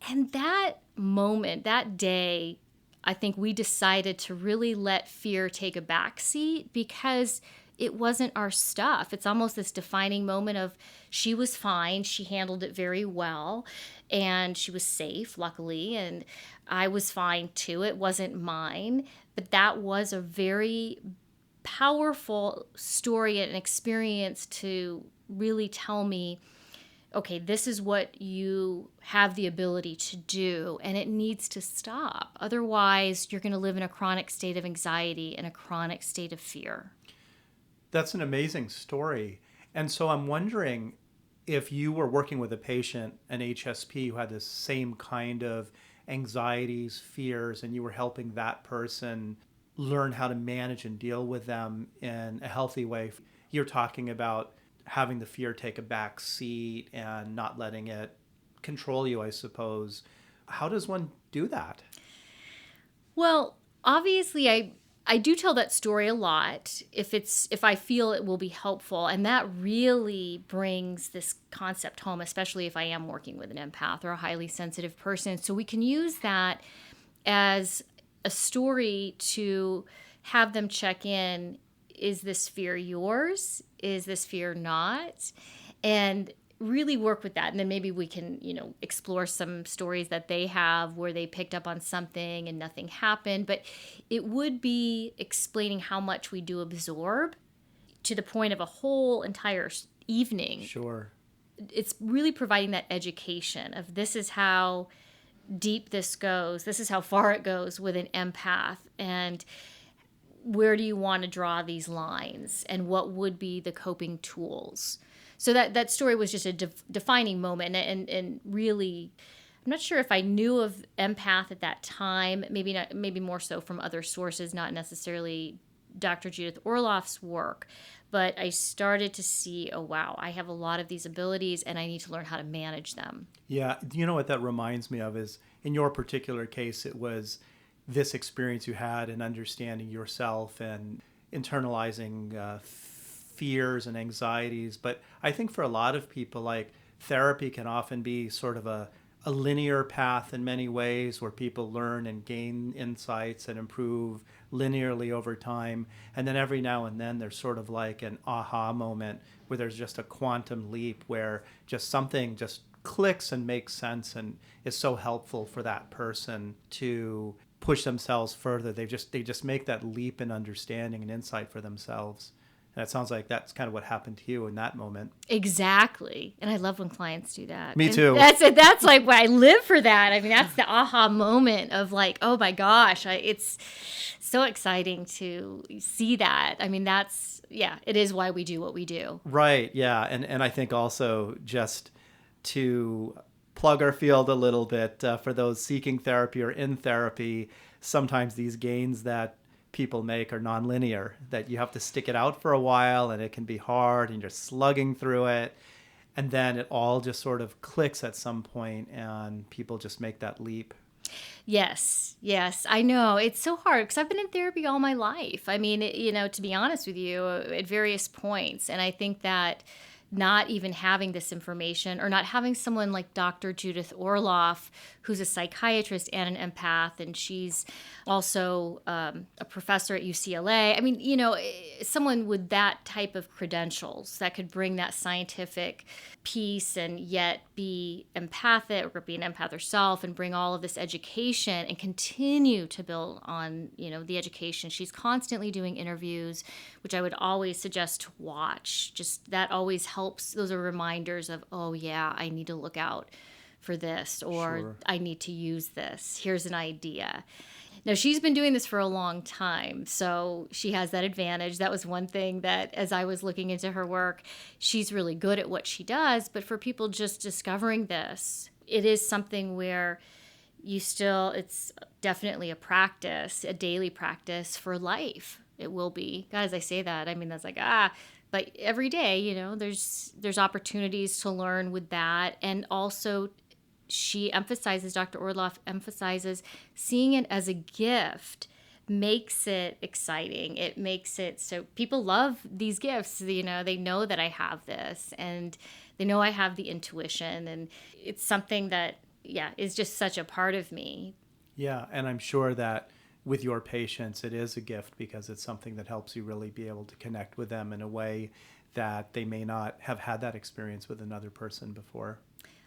And that moment, that day, I think we decided to really let fear take a back seat because it wasn't our stuff. It's almost this defining moment of she was fine. She handled it very well and she was safe, luckily. And I was fine too. It wasn't mine. But that was a very powerful story and experience to really tell me, okay, this is what you have the ability to do, and it needs to stop. Otherwise, you're going to live in a chronic state of anxiety and a chronic state of fear. That's an amazing story. And so I'm wondering if you were working with a patient, an HSP, who had this same kind of anxieties, fears, and you were helping that person learn how to manage and deal with them in a healthy way. You're talking about having the fear take a back seat and not letting it control you, I suppose. How does one do that? Well, obviously, I do tell that story a lot if I feel it will be helpful, and that really brings this concept home, especially if I am working with an empath or a highly sensitive person. So we can use that as a story to have them check in. Is this fear yours? Is this fear not? And really work with that. And then maybe we can, explore some stories that they have where they picked up on something and nothing happened. But it would be explaining how much we do absorb to the point of a whole entire evening. Sure. It's really providing that education of this is how deep this goes. This is how far it goes with an empath. And where do you want to draw these lines? And what would be the coping tools? So that story was just a defining moment. And really, I'm not sure if I knew of empath at that time, maybe more so from other sources, not necessarily Dr. Judith Orloff's work. But I started to see, oh, wow, I have a lot of these abilities and I need to learn how to manage them. Yeah. You know what that reminds me of is in your particular case, it was this experience you had in understanding yourself and internalizing fears and anxieties. But I think for a lot of people, like therapy can often be sort of a linear path in many ways where people learn and gain insights and improve linearly over time. And then every now and then there's sort of like an aha moment where there's just a quantum leap where just something just clicks and makes sense and is so helpful for that person to push themselves further. They just make that leap in understanding and insight for themselves. And it sounds like that's kind of what happened to you in that moment. Exactly. And I love when clients do that. Me too. That's it. That's like why I live for that. I mean, that's the aha moment of like, oh my gosh, it's so exciting to see that. I mean, it is why we do what we do. Right. Yeah. And I think also just to plug our field a little bit for those seeking therapy or in therapy, sometimes these gains that people make are nonlinear, that you have to stick it out for a while and it can be hard and you're slugging through it. And then it all just sort of clicks at some point and people just make that leap. Yes, I know. It's so hard because I've been in therapy all my life. I mean, to be honest with you, at various points. And I think that not even having this information or not having someone like Dr. Judith Orloff, who's a psychiatrist and an empath, and she's also a professor at UCLA. I mean, someone with that type of credentials that could bring that scientific piece and yet be empathic or be an empath herself and bring all of this education and continue to build on, the education. She's constantly doing interviews, which I would always suggest to watch. Just that always helps. Those are reminders of, oh yeah, I need to look out for this, or Sure. I need to use this. Here's an idea. Now, she's been doing this for a long time, so she has that advantage. That was one thing that, as I was looking into her work, she's really good at what she does. But for people just discovering this, it is something where it's definitely a practice, a daily practice for life. It will be. God, as I say that, I mean, that's like, but every day, there's opportunities to learn with that, and also Dr. Orloff emphasizes seeing it as a gift makes it exciting. It makes it so people love these gifts. You know, they know that I have this and they know I have the intuition, and it's something that, is just such a part of me. Yeah, and I'm sure that with your patients, it is a gift because it's something that helps you really be able to connect with them in a way that they may not have had that experience with another person before.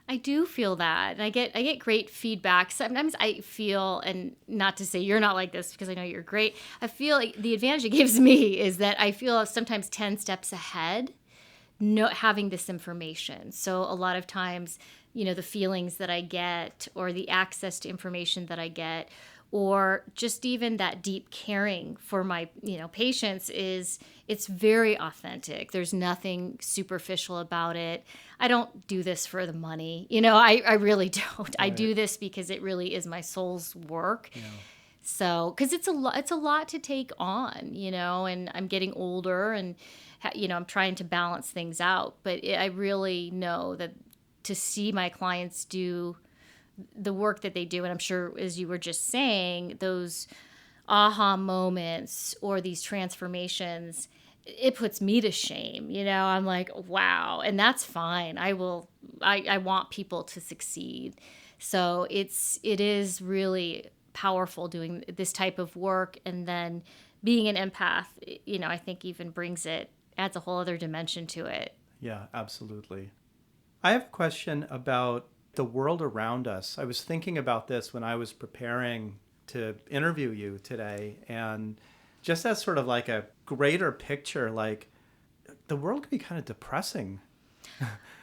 I do feel that. And I get great feedback. Sometimes I feel, and not to say you're not like this because I know you're great, I feel like the advantage it gives me is that I feel sometimes 10 steps ahead, having this information. So a lot of times, the feelings that I get or the access to information that I get, or just even that deep caring for my, patients it's very authentic. There's nothing superficial about it. I don't do this for the money. I really don't. Right. I do this because it really is my soul's work. Yeah. So, because it's a lot to take on, and I'm getting older and, I'm trying to balance things out. But I really know that to see my clients do the work that they do, and I'm sure, as you were just saying, those aha moments or these transformations, it puts me to shame. I'm like, wow, and that's fine. I want people to succeed. So it is really powerful doing this type of work, and then being an empath, I think even adds a whole other dimension to it. Yeah, absolutely. I have a question about the world around us. I was thinking about this when I was preparing to interview you today, and just as sort of like a greater picture, like the world can be kind of depressing.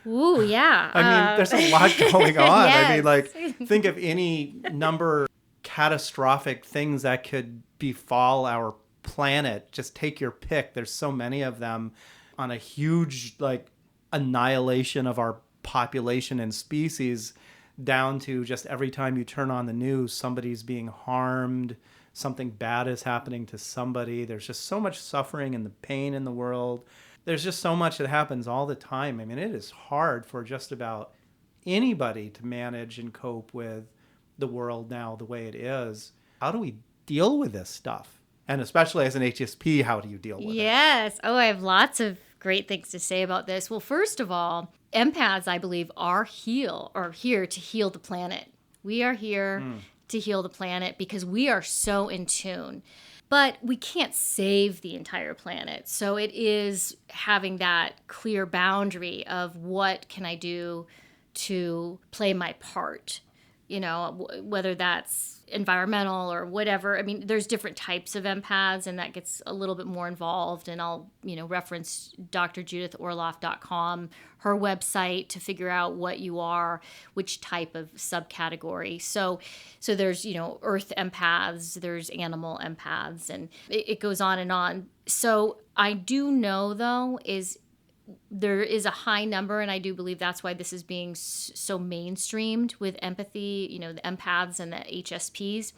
Ooh, yeah. I mean, there's a lot going on. Yes. I mean, like, think of any number of catastrophic things that could befall our planet. Just take your pick. There's so many of them, on a huge, like, annihilation of our population and species, down to just every time you turn on the news, somebody's being harmed, something bad is happening to somebody. There's just so much suffering and the pain in the world. There's just so much that happens all the time. I mean, it is hard for just about anybody to manage and cope with the world now the way it is. How do we deal with this stuff? And especially as an HSP, how do you deal with it? Yes. Oh, I have lots of great things to say about this. Well, first of all, empaths, I believe, are here to heal the planet. We are here to heal the planet because we are so in tune. But we can't save the entire planet. So it is having that clear boundary of what can I do to play my part, whether that's environmental or whatever. I mean, there's different types of empaths, and that gets a little bit more involved. And I'll, reference drjudithorloff.com, her website, to figure out what you are, which type of subcategory. So there's, earth empaths, there's animal empaths, and it goes on and on. So I do know, though, there is a high number, and I do believe that's why this is being so mainstreamed with empathy, the empaths and the HSPs,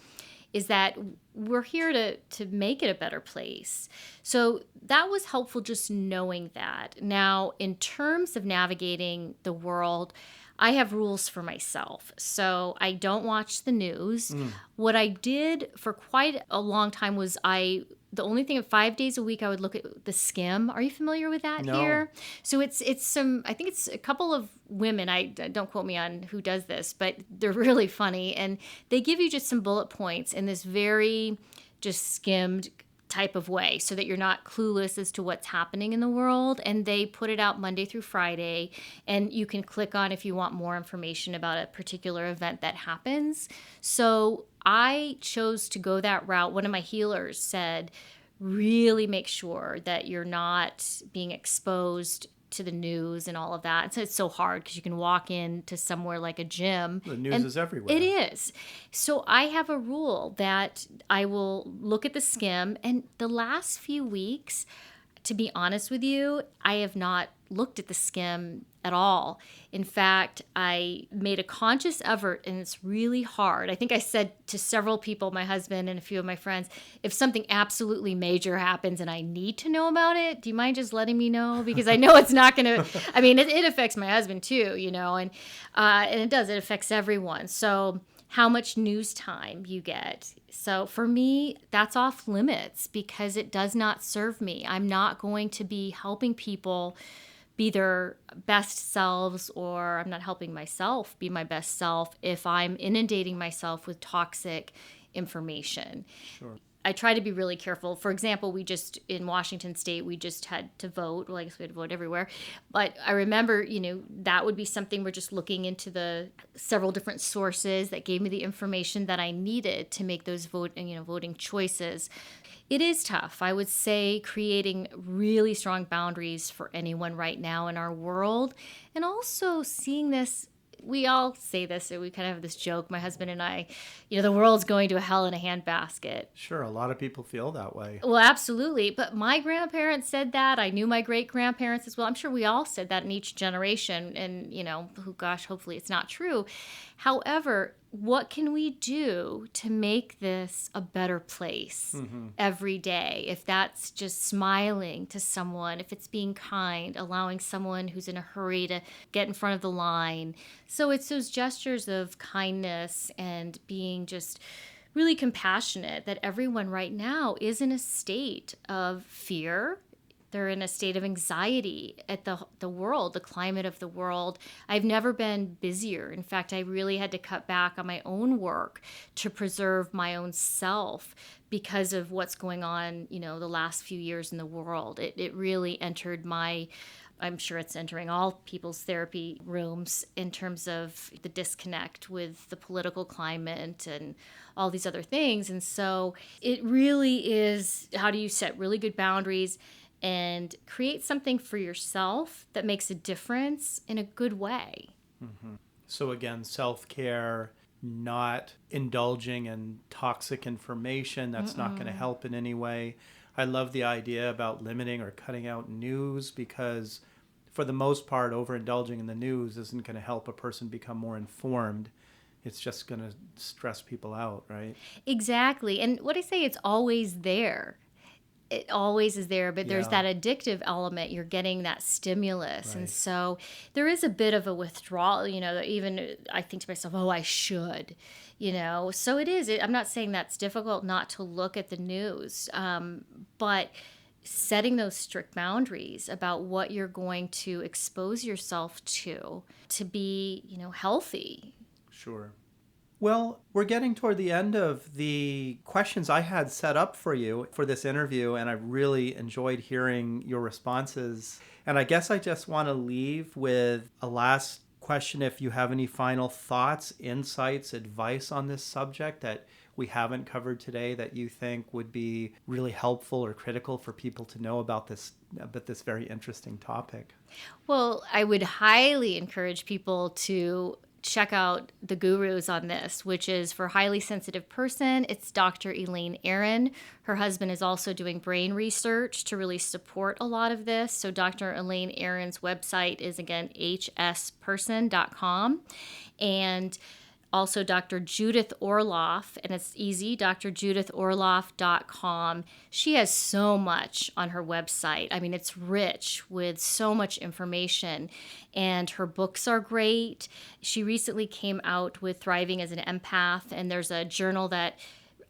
is that we're here to make it a better place. So that was helpful, just knowing that. Now, in terms of navigating the world, I have rules for myself. So I don't watch the news. What I did for quite a long time was the only thing, 5 days a week, I would look at the Skim. Are you familiar with that? No. Here? So I think it's a couple of women. Don't quote me on who does this, but they're really funny. And they give you just some bullet points in this very just skimmed type of way, so that you're not clueless as to what's happening in the world. And they put it out Monday through Friday, and you can click on if you want more information about a particular event that happens. So I chose to go that route. One of my healers said, really make sure that you're not being exposed to the news and all of that. And so it's so hard because you can walk into somewhere like a gym. The news is everywhere. It is. So I have a rule that I will look at the Skim, and the last few weeks, To be honest with you, I have not looked at the skim at all. In fact, I made a conscious effort, and it's really hard. I think I said to several people, my husband and a few of my friends, if something absolutely major happens and I need to know about it, do you mind just letting me know? Because I know it's not going to, I mean, it affects my husband too, and it does, it affects everyone. So how much news time you get. So for me, that's off limits because it does not serve me. I'm not going to be helping people be their best selves, or I'm not helping myself be my best self if I'm inundating myself with toxic information. Sure. I try to be really careful. For example, in Washington State, we just had to vote. Well, I guess we had to vote everywhere. But I remember, that would be something we're just looking into the several different sources that gave me the information that I needed to make those voting choices. It is tough. I would say creating really strong boundaries for anyone right now in our world, and also seeing this. We all say this, we kind of have this joke, my husband and I, the world's going to a hell in a handbasket. Sure, a lot of people feel that way. Well, absolutely. But my grandparents said that. I knew my great-grandparents as well. I'm sure we all said that in each generation. And, hopefully it's not true. However, what can we do to make this a better place every day? If that's just smiling to someone, if it's being kind, allowing someone who's in a hurry to get in front of the line. So it's those gestures of kindness and being just really compassionate that everyone right now is in a state of fear. They're in a state of anxiety at the world, the climate of the world. I've never been busier. In fact, I really had to cut back on my own work to preserve my own self because of what's going on, the last few years in the world. It really entered I'm sure it's entering all people's therapy rooms in terms of the disconnect with the political climate and all these other things. And so it really is, how do you set really good boundaries and create something for yourself that makes a difference in a good way? So again, self-care, not indulging in toxic information that's not going to help in any way. I love the idea about limiting or cutting out news because for the most part, overindulging in the news isn't going to help a person become more informed. It's just going to stress people out, right? Exactly. And what I say, it's always there. It always is there, but there's that addictive element. You're getting that stimulus. Right. And so there is a bit of a withdrawal, even I think to myself, oh, I should, So it is. I'm not saying that's difficult not to look at the news, but setting those strict boundaries about what you're going to expose yourself to be, healthy. Sure. Well, we're getting toward the end of the questions I had set up for you for this interview, and I really enjoyed hearing your responses. And I guess I just want to leave with a last question. If you have any final thoughts, insights, advice on this subject that we haven't covered today that you think would be really helpful or critical for people to know about this very interesting topic. Well, I would highly encourage people to check out the gurus on this, which is for highly sensitive person. It's Dr. Elaine Aron. Her husband is also doing brain research to really support a lot of this. So Dr. Elaine Aron's website is, again, hsperson.com. And also Dr. Judith Orloff, and it's easy, drjudithorloff.com. She has so much on her website. I mean, it's rich with so much information, and her books are great. She recently came out with Thriving as an Empath, and there's a journal that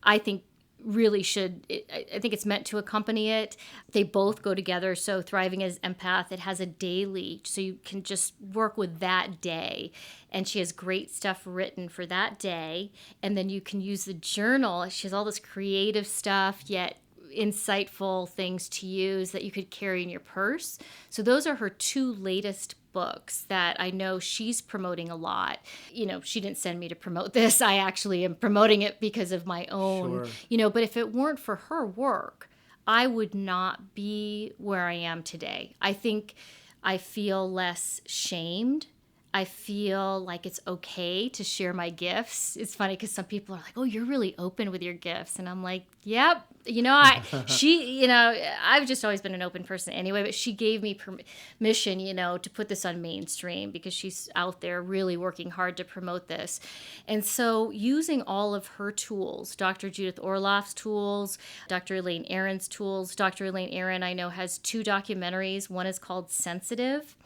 I think really I think it's meant to accompany it. They both go together. So Thriving as Empath, it has a daily, so you can just work with that day. And she has great stuff written for that day. And then you can use the journal. She has all this creative stuff, yet insightful things to use that you could carry in your purse. So those are her two latest books that I know she's promoting a lot. She didn't send me to promote this. I actually am promoting it because of my own, but if it weren't for her work, I would not be where I am today. I think I feel less shamed I feel like it's okay to share my gifts. It's funny because some people are like, "Oh, you're really open with your gifts," and I'm like, "Yep." I've just always been an open person anyway, but she gave me permission, to put this on mainstream because she's out there really working hard to promote this. And so using all of her tools, Dr. Judith Orloff's tools, Dr. Elaine Aron's tools. Dr. Elaine Aron, I know, has 2 documentaries. One is called Sensitive.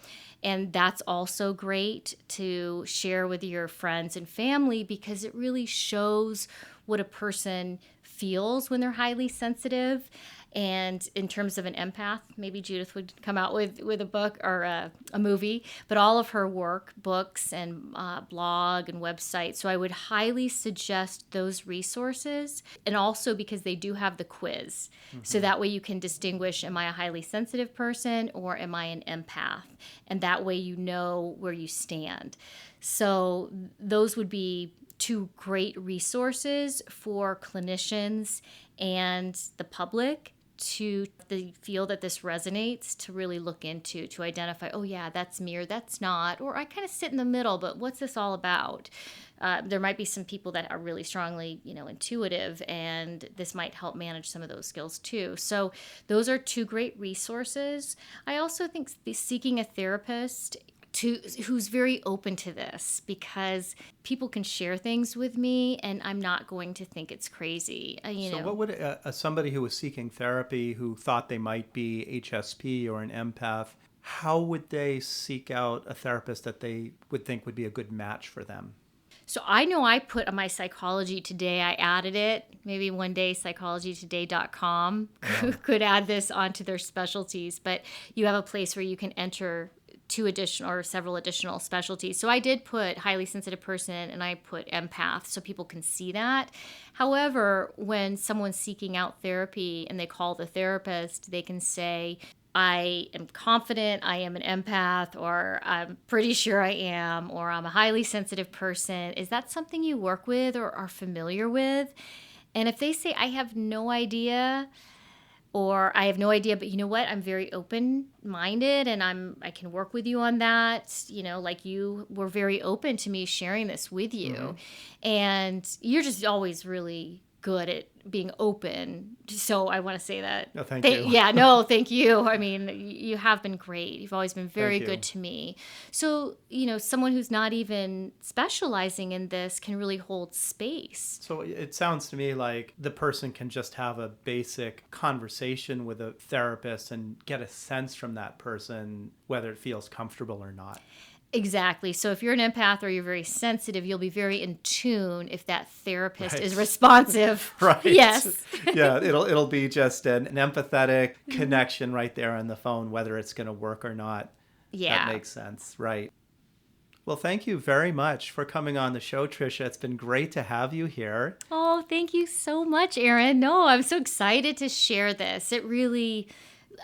And that's also great to share with your friends and family because it really shows what a person feels when they're highly sensitive. And in terms of an empath, maybe Judith would come out with a book or a movie, but all of her work, books and blog and website. So I would highly suggest those resources. And also because they do have the quiz. Mm-hmm. So that way you can distinguish, am I a highly sensitive person or am I an empath? And that way you know where you stand. So those would be 2 great resources for clinicians and the public to feel that this resonates, to really look into, to identify, oh yeah, that's me or that's not, or I kind of sit in the middle, but what's this all about? There might be some people that are really strongly, intuitive, and this might help manage some of those skills too. So those are 2 great resources. I also think seeking a therapist who's very open to this, because people can share things with me and I'm not going to think it's crazy. So what would somebody who was seeking therapy who thought they might be HSP or an empath, how would they seek out a therapist that they would think would be a good match for them? So I know I put on my Psychology Today, I added it. Maybe one day psychologytoday.com could add this onto their specialties, but you have a place where you can enter 2 additional or several additional specialties. So I did put highly sensitive person and I put empath so people can see that. However, when someone's seeking out therapy and they call the therapist, they can say, I am confident I am an empath, or I'm pretty sure I am, or I'm a highly sensitive person. Is that something you work with or are familiar with? And if they say, I have no idea, or I have no idea, but you know what? I'm very open-minded and I can work with you on that. Like you were very open to me sharing this with you. Mm-hmm. And you're just always really good at being open. So I want to say that. No, thank you. Yeah, no, thank you. I mean, you have been great. You've always been very good to me. So, someone who's not even specializing in this can really hold space. So it sounds to me like the person can just have a basic conversation with a therapist and get a sense from that person whether it feels comfortable or not. Exactly. So if you're an empath or you're very sensitive, you'll be very in tune if that therapist is responsive. Right. Yes. Yeah, it'll be just an empathetic connection right there on the phone, whether it's going to work or not. Yeah. That makes sense. Right. Well, thank you very much for coming on the show, Tricia. It's been great to have you here. Oh, thank you so much, Aaron. No, I'm so excited to share this.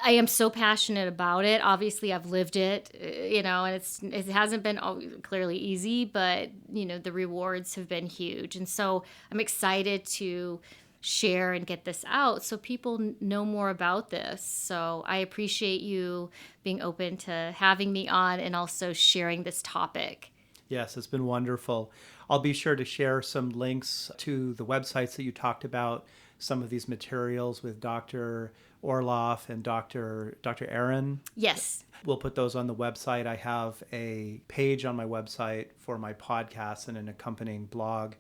I am so passionate about it. Obviously, I've lived it, and it hasn't been clearly easy, but, the rewards have been huge. And so I'm excited to share and get this out so people know more about this. So I appreciate you being open to having me on and also sharing this topic. Yes, it's been wonderful. I'll be sure to share some links to the websites that you talked about, some of these materials with Dr. Orloff and Dr. Aron. Yes. We'll put those on the website. I have a page on my website for my podcast and an accompanying blog.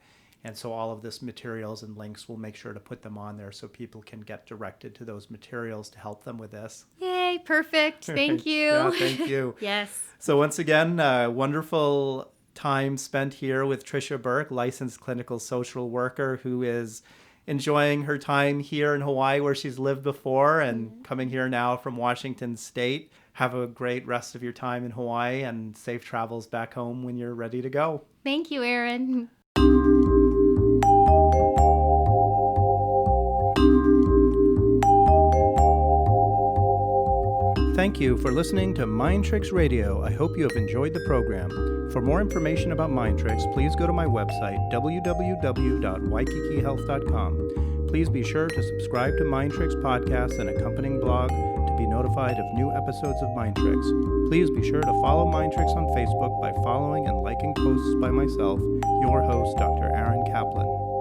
And so all of this materials and links, we'll make sure to put them on there so people can get directed to those materials to help them with this. Yay, perfect. Thank you. Yeah, thank you. Yes. So once again, wonderful time spent here with Tricia Burke, licensed clinical social worker who is enjoying her time here in Hawaii where she's lived before and coming here now from Washington State. Have a great rest of your time in Hawaii and safe travels back home when you're ready to go. Thank you, Aaron. Thank you for listening to Mind Tricks Radio. I hope you have enjoyed the program. For more information about Mind Tricks, please go to my website, www.waikikihealth.com. Please be sure to subscribe to Mind Tricks podcast and accompanying blog to be notified of new episodes of Mind Tricks. Please be sure to follow Mind Tricks on Facebook by following and liking posts by myself, your host, Dr. Aaron Kaplan.